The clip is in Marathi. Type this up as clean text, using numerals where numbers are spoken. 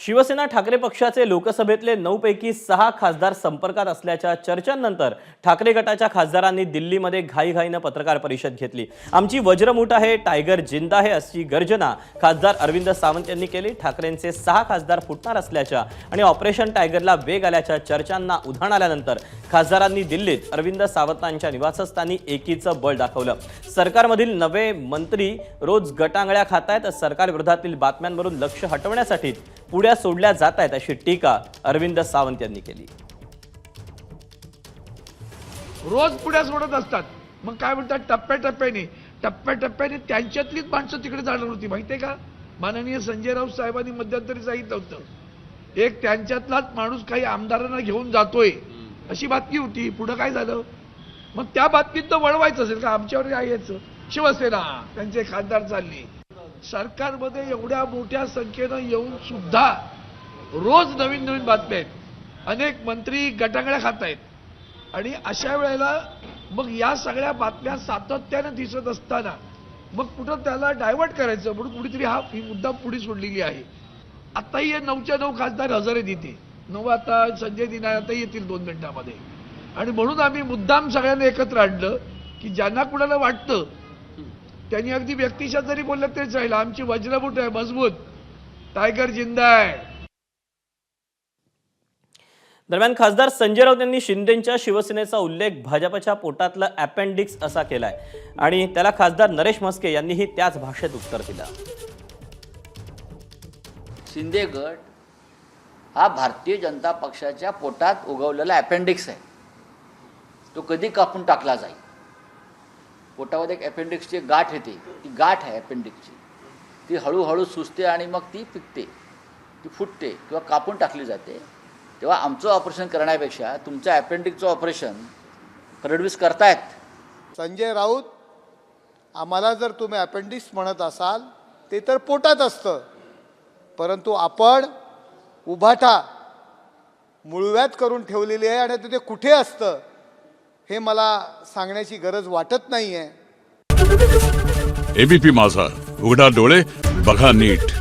शिवसेना ठाकरे पक्षाचे लोकसभेतले 9 पैकी 6 खासदार संपर्कात असल्याच्या चर्चांनंतर ठाकरे गटाच्या खासदारांनी दिल्लीमध्ये घाईघाईनं पत्रकार परिषद घेतली। आमची वज्रमुठ आहे, टायगर जिंदा आहे अशी गर्जना खासदार अरविंद सावंत यांनी केली। ठाकरेंचे 6 खासदार फुटणार असल्याच्या आणि ऑपरेशन टायगरला वेग आल्याच्या चर्चांना उधाण आल्यानंतर खासदारांनी दिल्लीत अरविंद सावंतांच्या निवासस्थानी एकीचं बळ दाखवलं। सरकारमधील नवे मंत्री रोज गटांगळ्या खातायत, सरकारविरोधातील बातम्यांवरून लक्ष हटवण्यासाठी पुढ्या सोडल्या जात आहेत अशी टीका अरविंद सावंत यांनी केली। रोज पुढ्या सोडत असतात, मग काय म्हणतात टप्प्याटप्प्याने त्यांच्यातलीच माणसं तिकडे जाणार होती माहितीये का। माननीय संजय राऊत साहेबांनी मध्यंतरी सांगितलं होतं, एक त्यांच्यातलाच माणूस काही आमदारांना घेऊन जातोय अशी बातमी होती। पुढे काय झालं, मग त्या बातमीत वळवायचं असेल का आमच्यावर काय यायचं। शिवसेना त्यांचे खासदार चालली सरकारमध्ये एवढ्या मोठ्या संख्येनं येऊन सुद्धा रोज नवीन नवीन बातम्या आहेत, अनेक मंत्री गटांगळ्या खात आहेत आणि अशा वेळेला मग या सगळ्या बातम्या सातत्यानं दिसत असताना मग कुठं त्याला डायव्हर्ट करायचं म्हणून कुठेतरी ही मुद्दा पुढे सोडलेली आहे। आताही हे 9च्या 9 खासदार हजर आहेत इथे, 9 आता संजय दिना आता येतील 2 मिनिटांमध्ये आणि म्हणून आम्ही मुद्दाम सगळ्यांना एकत्र आणलं की ज्यांना कुणाला वाटतं त्यांनी अगदी व्यक्तिशः जरी बोललं तरी चालेल, आमची वज्रमुठ आहे, मजबूत, टायगर जिंदा आहे। दरम्यान खासदार संजय राऊत यांनी शिंदेंच्या शिवसेनेचा उल्लेख भाजपच्या पोटातलं अपेंडिक्स असा केलाय आणि त्याला खासदार नरेश म्हस्के यांनीही त्याच भाषेत उत्तर दिलं। शिंदे गट हा भारतीय जनता पक्षाच्या पोटात उगवलेला अपेंडिक्स आहे, तो कधी कापून टाकला जाईल। पोटामध्ये एक अपेंडिक्सची गाठ येते, ती गाठ आहे अपेंडिक्सची, ती हळूहळू सुचते आणि मग ती पिकते, ती फुटते किंवा कापून टाकली जाते। तेव्हा आमचं ऑपरेशन करण्यापेक्षा तुमच्या अपेंडिक्सचं ऑपरेशन फडणवीस करतायत। संजय राऊत, आम्हाला जर तुम्ही अपेंडिक्स म्हणत असाल ते तर पोटात असतं, परंतु आपण उभाटा मुळव्यात करून ठेवलेली आहे आणि ते कुठे असतं हे मला सांगण्याची गरज वाटत नाहीये। एबीपी माझा, उघडा डोळे बघा नीट।